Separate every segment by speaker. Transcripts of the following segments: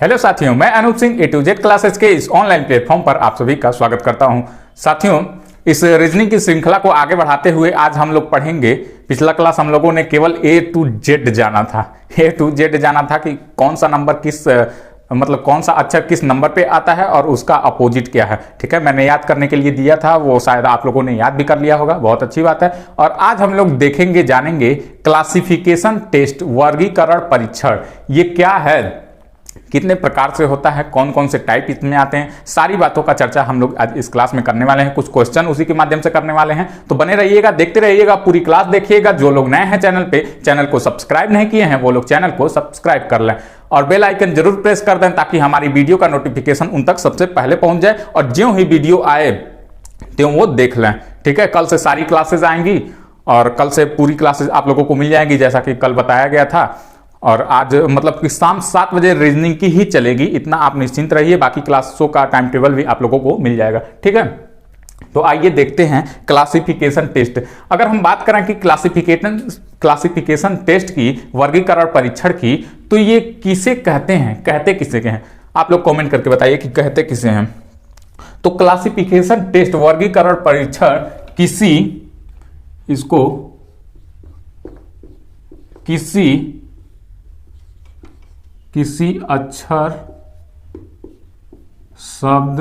Speaker 1: Hello साथियों, मैं अनूप सिंह ए to Z classes के इस ऑनलाइन प्लेटफॉर्म पर आप सभी का स्वागत करता हूं। साथियों, इस रीजनिंग की श्रृंखला को आगे बढ़ाते हुए आज हम लोग पढ़ेंगे। पिछला क्लास हम लोगों ने केवल ए टू जेड जाना था, ए टू जेड जाना था कि कौन सा नंबर किस कौन सा अक्षर किस नंबर पे आता है और उसका अपोजिट क्या है। ठीक है, मैंने याद करने के लिए दिया था, वो शायद आप लोगों ने याद भी कर लिया होगा, बहुत अच्छी बात है। और आज हम लोग देखेंगे, जानेंगे क्लासिफिकेशन टेस्ट, वर्गीकरण परीक्षण। ये क्या है, कितने प्रकार से होता है, कौन कौन से टाइप इसमें आते हैं, सारी बातों का चर्चा हम लोग आज इस क्लास में करने वाले हैं। कुछ क्वेश्चन उसी के माध्यम से करने वाले हैं, तो बने रहिएगा, देखते रहिएगा, पूरी क्लास देखिएगा। जो लोग नए हैं चैनल पे, चैनल को सब्सक्राइब नहीं किए हैं, वो लोग चैनल को सब्सक्राइब कर लें और बेल आइकन जरूर प्रेस कर दें ताकि हमारी वीडियो का नोटिफिकेशन उन तक सबसे पहले पहुंच जाए और ज्यों ही वीडियो आए त्यों वो देख लें। ठीक है, कल से सारी क्लासेस आएंगी और कल से पूरी क्लासेस आप लोगों को मिल जाएंगी, जैसा कि कल बताया गया था। और आज कि शाम 7 बजे रीजनिंग की ही चलेगी, इतना आप निश्चिंत रहिए। बाकी क्लासों का टाइम टेबल भी आप लोगों को मिल जाएगा। ठीक है, तो आइए देखते हैं क्लासिफिकेशन टेस्ट। अगर हम बात करें कि क्लासिफिकेशन टेस्ट की, वर्गीकरण परीक्षण की, तो ये किसे कहते हैं, कहते किसे हैं, आप लोग कमेंट करके बताइए कि कहते किसे हैं। तो क्लासिफिकेशन टेस्ट, वर्गीकरण परीक्षण किसी अक्षर, शब्द,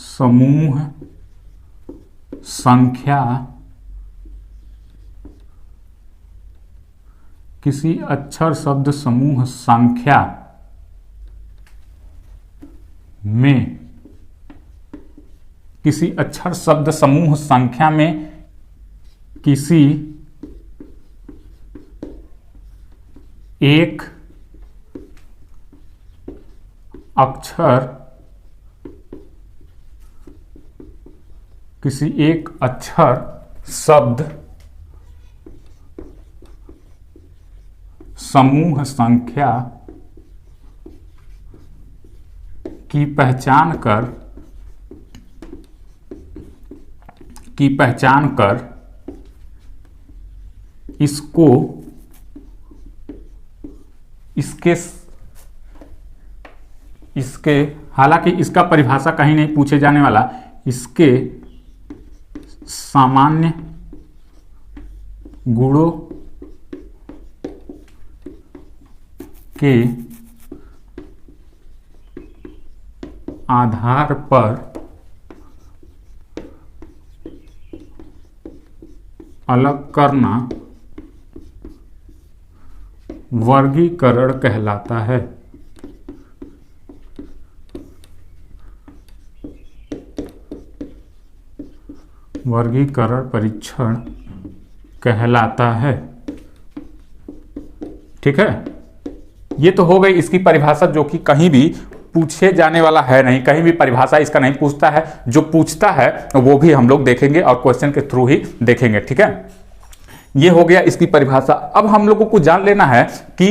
Speaker 1: समूह, संख्या, किसी अक्षर, शब्द, समूह, संख्या में, किसी अक्षर, शब्द, समूह, संख्या में किसी एक अक्षर, शब्द, समूह, संख्या की पहचान कर इसके हालांकि इसका परिभाषा कहीं नहीं पूछे जाने वाला, इसके सामान्य गुणों के आधार पर अलग करना वर्गीकरण कहलाता है। वर्गीकरण परीक्षण कहलाता है। ठीक है, ये तो हो गई इसकी परिभाषा, जो कि कहीं भी पूछे जाने वाला है नहीं, कहीं भी परिभाषा इसका नहीं पूछता है। जो पूछता है वो भी हम लोग देखेंगे और क्वेश्चन के थ्रू ही देखेंगे। ठीक है, ये हो गया इसकी परिभाषा। अब हम लोगों को जान लेना है कि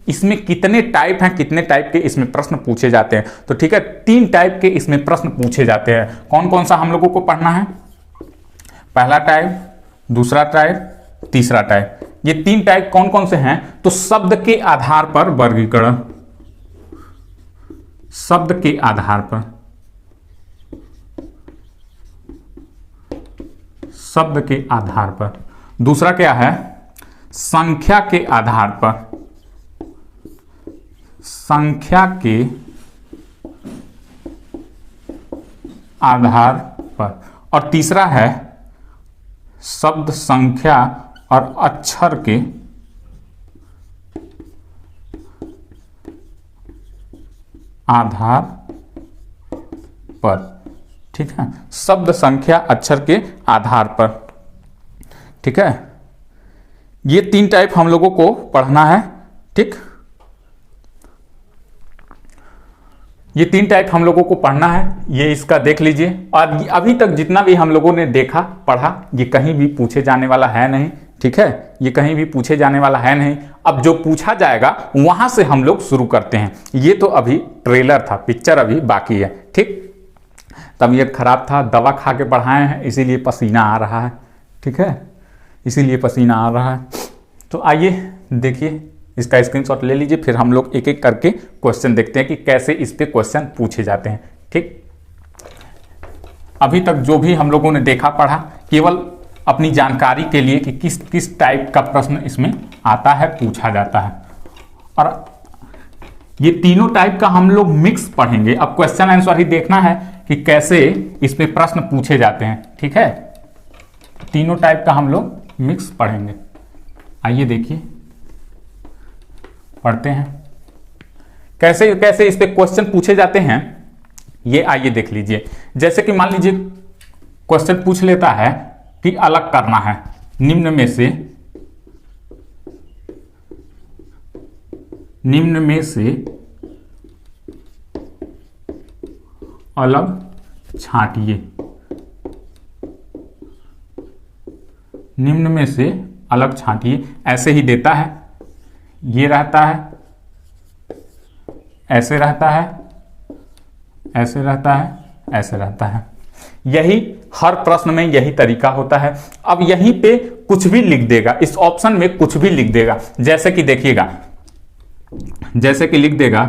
Speaker 1: इसमें कितने टाइप हैं, कितने टाइप के इसमें प्रश्न पूछे जाते हैं। तो ठीक है, 3 टाइप के इसमें प्रश्न पूछे जाते हैं। कौन कौन सा हम लोगों को पढ़ना है? पहला टाइप, दूसरा टाइप, तीसरा टाइप। ये 3 टाइप कौन कौन से हैं? तो शब्द के आधार पर वर्गीकरण, शब्द के आधार पर, शब्द के आधार पर। दूसरा क्या है? संख्या के आधार पर, संख्या के आधार पर। और तीसरा है शब्द, संख्या और अक्षर के आधार पर। ठीक है, शब्द, संख्या, अक्षर के आधार पर। ठीक है, ये 3 टाइप हम लोगों को पढ़ना है। ठीक, ये 3 टाइप हम लोगों को पढ़ना है, ये इसका देख लीजिए। और अभी तक जितना भी हम लोगों ने देखा, पढ़ा, ये कहीं भी पूछे जाने वाला है नहीं। ठीक है, ये कहीं भी पूछे जाने वाला है नहीं। अब जो पूछा जाएगा वहां से हम लोग शुरू करते हैं। ये तो अभी ट्रेलर था, पिक्चर अभी बाकी है। ठीक, तबीयत खराब था, दवा खा के पढ़ाए हैं, इसीलिए पसीना आ रहा है। ठीक है, इसीलिए पसीना आ रहा है। तो आइए देखिए, इसका स्क्रीनशॉट ले लीजिए, फिर हम लोग एक एक करके क्वेश्चन देखते हैं कि कैसे इस पे क्वेश्चन पूछे जाते हैं। ठीक, अभी तक जो भी हम लोगों ने देखा पढ़ा केवल अपनी जानकारी के लिए कि किस किस टाइप का प्रश्न इसमें आता है, पूछा जाता है। और ये तीनों टाइप का हम लोग मिक्स पढ़ेंगे। अब क्वेश्चन आंसर ही देखना है कि कैसे इस पे प्रश्न पूछे जाते हैं। ठीक है, तीनों टाइप का हम लोग मिक्स पढ़ेंगे। आइए देखिए, पढ़ते हैं कैसे कैसे इस पे क्वेश्चन पूछे जाते हैं। ये आइए देख लीजिए। जैसे कि मान लीजिए क्वेश्चन पूछ लेता है कि अलग करना है निम्न में से अलग छांटिए। निम्न में से अलग छांटिए, ऐसे ही देता है। ये रहता है, ऐसे रहता है, ऐसे रहता है, ऐसे रहता है। यही हर प्रश्न में यही तरीका होता है। अब यहीं पे कुछ भी लिख देगा, इस ऑप्शन में कुछ भी लिख देगा। जैसे कि देखिएगा, जैसे कि लिख देगा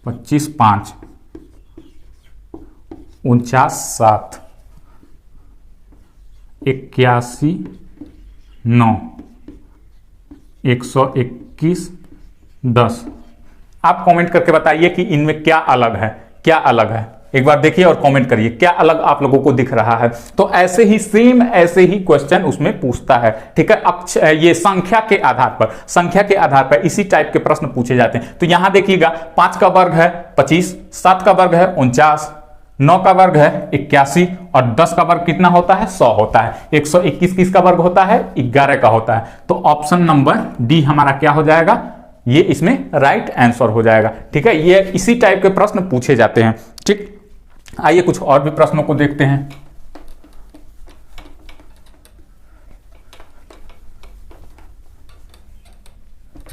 Speaker 1: 25/5 49/7 81/9 121/10। आप कमेंट करके बताइए कि इनमें क्या अलग है, क्या अलग है। एक बार देखिए और कमेंट करिए क्या अलग आप लोगों को दिख रहा है। तो ऐसे ही सेम ऐसे ही क्वेश्चन उसमें पूछता है। ठीक है, अब ये संख्या के आधार पर इसी टाइप के प्रश्न पूछे जाते हैं। तो यहां देखिएगा 5 का वर्ग है 25, 7 का वर्ग है 49, 9 का वर्ग है 81 और 10 का वर्ग कितना होता है 100 होता है। 121 किसका वर्ग होता है 11 का होता है। तो ऑप्शन नंबर डी हमारा क्या हो जाएगा, ये इसमें राइट आंसर हो जाएगा। ठीक है, ये इसी टाइप के प्रश्न पूछे जाते हैं। ठीक, आइए कुछ और भी प्रश्नों को देखते हैं।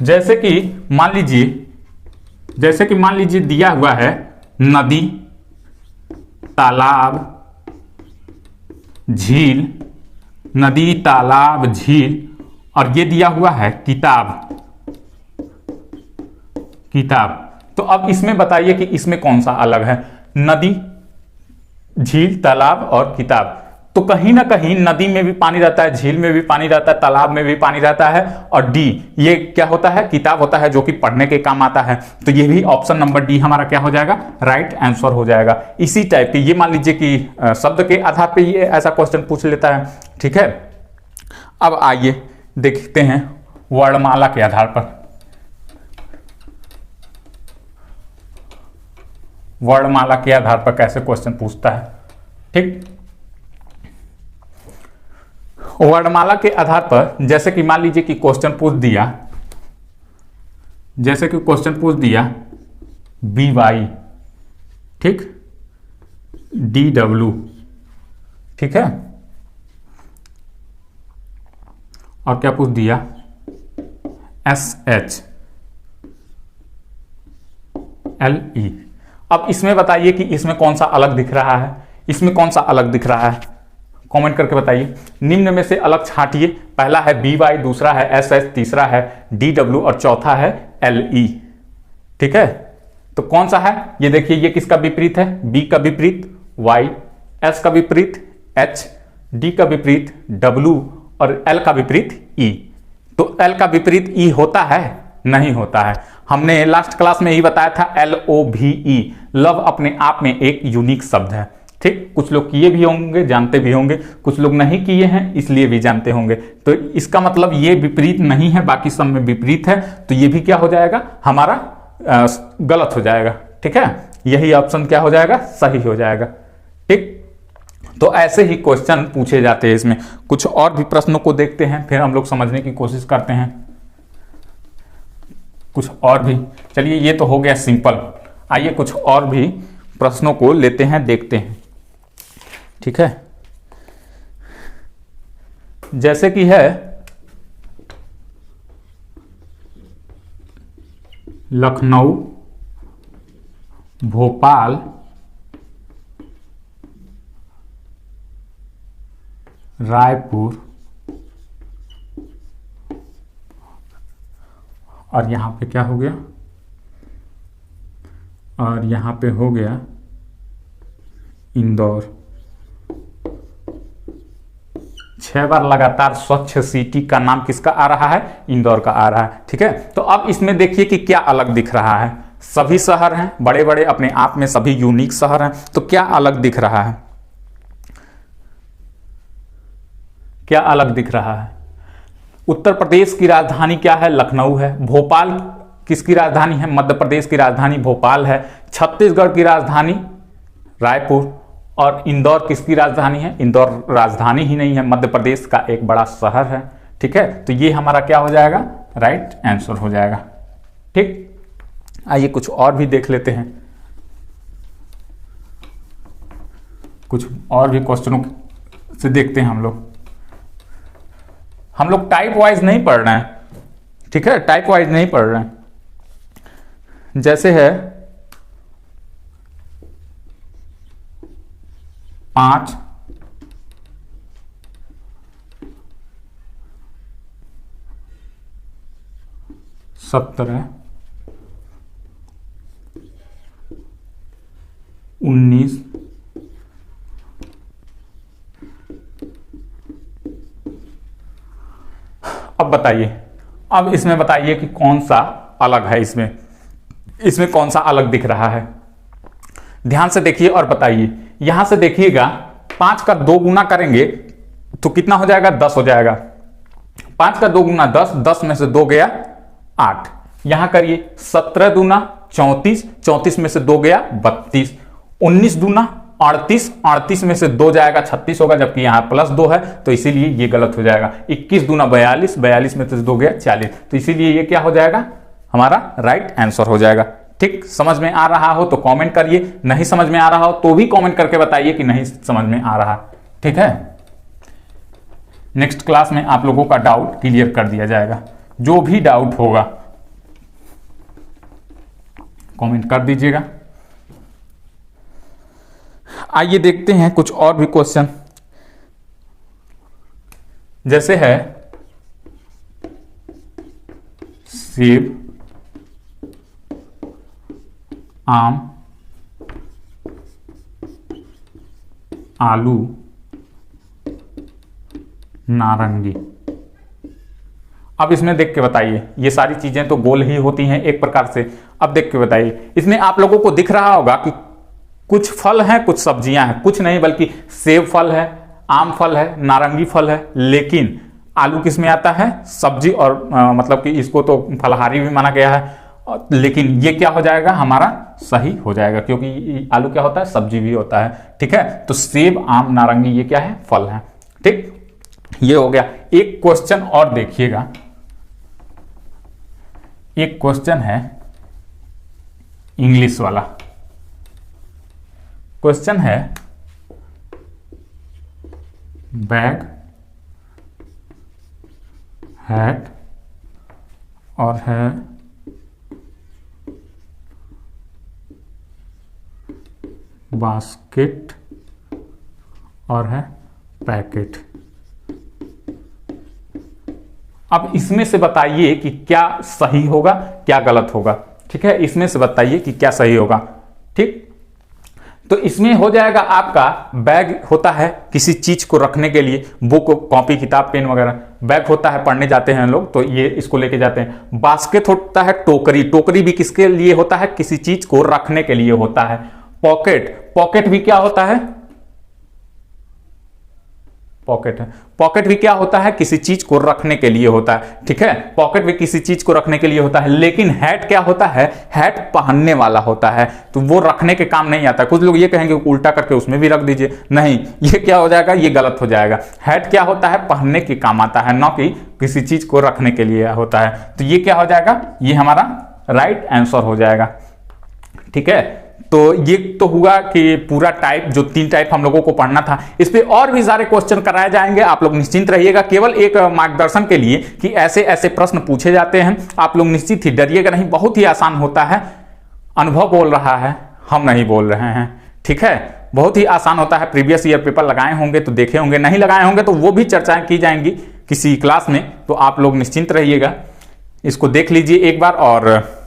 Speaker 1: जैसे कि मान लीजिए दिया हुआ है नदी, तालाब, झील, नदी, तालाब, झील, और ये दिया हुआ है किताब। तो अब इसमें बताइए कि इसमें कौन सा अलग है। नदी, झील, तालाब और किताब। तो कहीं ना कहीं नदी में भी पानी रहता है, झील में भी पानी रहता है, तालाब में भी पानी रहता है, और डी ये क्या होता है, किताब होता है, जो कि पढ़ने के काम आता है। तो ये भी ऑप्शन नंबर डी हमारा क्या हो जाएगा, राइट आंसर हो जाएगा। इसी टाइप के ये मान लीजिए कि शब्द के आधार पे ये ऐसा क्वेश्चन पूछ लेता है। ठीक है, अब आइए देखते हैं वर्णमाला के आधार पर। वर्णमाला के आधार पर कैसे क्वेश्चन पूछता है। ठीक, वर्णमाला के आधार पर जैसे कि मान लीजिए कि क्वेश्चन पूछ दिया BY, ठीक, DW, ठीक है, और क्या पूछ दिया SH LE। अब इसमें बताइए कि इसमें कौन सा अलग दिख रहा है, इसमें कौन सा अलग दिख रहा है, कमेंट करके बताइए। निम्न में से अलग छांटिए। पहला है BY, दूसरा है SH, तीसरा है DW और चौथा है LE। ठीक है, तो कौन सा है ये देखिए, ये किसका विपरीत है, B का विपरीत Y, S का विपरीत H, D का विपरीत W और L का विपरीत E। तो L का विपरीत E होता है, नहीं होता है। हमने लास्ट क्लास में ही बताया था LOVE, लव अपने आप में एक यूनिक शब्द है। ठीक, कुछ लोग किए भी होंगे, जानते भी होंगे, कुछ लोग नहीं किए हैं इसलिए भी जानते होंगे। तो इसका मतलब ये विपरीत नहीं है, बाकी सब में विपरीत है, तो ये भी क्या हो जाएगा हमारा गलत हो जाएगा। ठीक है, यही ऑप्शन क्या हो जाएगा, सही हो जाएगा। ठीक, तो ऐसे ही क्वेश्चन पूछे जाते हैं। इसमें कुछ और भी प्रश्नों को देखते हैं, फिर हम लोग समझने की कोशिश करते हैं कुछ और भी। चलिए, ये तो हो गया सिंपल। आइए कुछ और भी प्रश्नों को लेते हैं, देखते हैं। ठीक है, जैसे कि है लखनऊ, भोपाल, रायपुर, और यहाँ पे क्या हो गया, और यहाँ पे हो गया इंदौर। 6 बार लगातार स्वच्छ सिटी का नाम किसका आ रहा है, इंदौर का आ रहा है। ठीक है, तो अब इसमें देखिए कि क्या अलग दिख रहा है। सभी शहर हैं बड़े बड़े, अपने आप में सभी यूनिक शहर हैं, तो क्या अलग दिख रहा है, क्या अलग दिख रहा है। उत्तर प्रदेश की राजधानी क्या है, लखनऊ है। भोपाल किसकी राजधानी है, मध्य प्रदेश की राजधानी भोपाल है। छत्तीसगढ़ की राजधानी रायपुर। और इंदौर किसकी राजधानी है, इंदौर राजधानी ही नहीं है, मध्य प्रदेश का एक बड़ा शहर है। ठीक है, तो ये हमारा क्या हो जाएगा, राइट आंसर हो जाएगा। ठीक, आइए कुछ और भी देख लेते हैं, कुछ और भी क्वेश्चनों से देखते हैं हम लोग टाइप वाइज नहीं पढ़ रहे हैं। ठीक है, टाइप वाइज नहीं पढ़ रहे हैं। जैसे है 5 17 19 अब बताइए, अब इसमें बताइए कि कौन सा अलग है, इसमें कौन सा अलग दिख रहा है। ध्यान से देखिए और बताइए। यहां से देखिएगा 5 का 2 गुना करेंगे तो कितना हो जाएगा, 10 हो जाएगा। 5 का 2 गुना 10, 10 में से 2 गया 8। यहां करिए 17 दूना 34, 34 में से 2 गया 32। 19 दूना 38, 38 में से 2 जाएगा 36 होगा, जबकि यहां प्लस 2 है तो इसीलिए ये गलत हो जाएगा। 21 दूना 42, 42 में से 2 गया 40, तो इसीलिए ये क्या हो जाएगा, हमारा राइट आंसर हो जाएगा। ठीक, समझ में आ रहा हो तो कमेंट करिए, नहीं समझ में आ रहा हो तो भी कमेंट करके बताइए कि नहीं समझ में आ रहा। ठीक है, नेक्स्ट क्लास में आप लोगों का डाउट क्लियर कर दिया जाएगा। जो भी डाउट होगा कमेंट कर दीजिएगा। आइए देखते हैं कुछ और भी क्वेश्चन। जैसे है सेब, आम, आलू, नारंगी। अब इसमें देख के बताइए, ये सारी चीजें तो गोल ही होती हैं एक प्रकार से। अब देख के बताइए, इसमें आप लोगों को दिख रहा होगा कि कुछ फल हैं, कुछ सब्जियां हैं, कुछ नहीं बल्कि सेब फल है, आम फल है, नारंगी फल है, लेकिन आलू किस में आता है, सब्जी। और मतलब कि इसको तो फलहारी भी माना गया है, लेकिन ये क्या हो जाएगा, हमारा सही हो जाएगा, क्योंकि आलू क्या होता है, सब्जी भी होता है। ठीक है, तो सेब, आम, नारंगी ये क्या है, फल है। ठीक, ये हो गया। एक क्वेश्चन और देखिएगा, एक क्वेश्चन है इंग्लिश वाला। क्वेश्चन है बैग, हैट और है बास्केट और है पैकेट। अब इसमें से बताइए कि क्या सही होगा, क्या गलत होगा। ठीक है, इसमें से बताइए कि क्या सही होगा। ठीक, तो इसमें हो जाएगा आपका बैग होता है किसी चीज को रखने के लिए, बुक, कॉपी, किताब, पेन वगैरह। बैग होता है पढ़ने जाते हैं लोग तो ये इसको लेके जाते हैं। बास्केट होता है टोकरी, टोकरी भी किसके लिए होता है, किसी चीज को रखने के लिए होता है। पॉकेट, पॉकेट भी क्या होता है, पॉकेट है, पॉकेट भी क्या होता है, किसी चीज को रखने के लिए होता है। ठीक है, पॉकेट भी किसी चीज को रखने के लिए होता है। लेकिन हैट क्या होता है, हैट पहनने वाला होता है, तो वो रखने के काम नहीं आता। कुछ लोग ये कहेंगे उल्टा करके उसमें भी रख दीजिए, नहीं, ये क्या हो जाएगा, ये गलत हो जाएगा। हैट क्या होता है, पहनने के काम आता है, न कि किसी चीज को रखने के लिए होता है। तो ये क्या हो जाएगा, ये हमारा राइट आंसर हो जाएगा। ठीक है, तो ये तो हुआ कि पूरा टाइप, जो 3 टाइप हम लोगों को पढ़ना था। इस पे और भी सारे क्वेश्चन कराए जाएंगे, आप लोग निश्चिंत रहिएगा। केवल एक मार्गदर्शन के लिए कि ऐसे ऐसे प्रश्न पूछे जाते हैं, आप लोग निश्चित ही डरिएगा नहीं, बहुत ही आसान होता है। अनुभव बोल रहा है, हम नहीं बोल रहे हैं। ठीक है, बहुत ही आसान होता है। प्रीवियस ईयर पेपर लगाए होंगे तो देखे होंगे, नहीं लगाए होंगे तो वो भी चर्चाएं की जाएंगी किसी क्लास में, तो आप लोग निश्चिंत रहिएगा। इसको देख लीजिए एक बार, और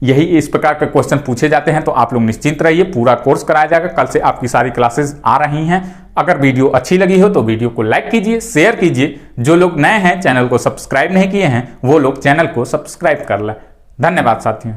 Speaker 1: यही इस प्रकार के क्वेश्चन पूछे जाते हैं। तो आप लोग निश्चिंत रहिए, पूरा कोर्स कराया जाएगा। कल से आपकी सारी क्लासेस आ रही हैं। अगर वीडियो अच्छी लगी हो तो वीडियो को लाइक कीजिए, शेयर कीजिए। जो लोग नए हैं, चैनल को सब्सक्राइब नहीं किए हैं, वो लोग चैनल को सब्सक्राइब कर लें। धन्यवाद साथियों।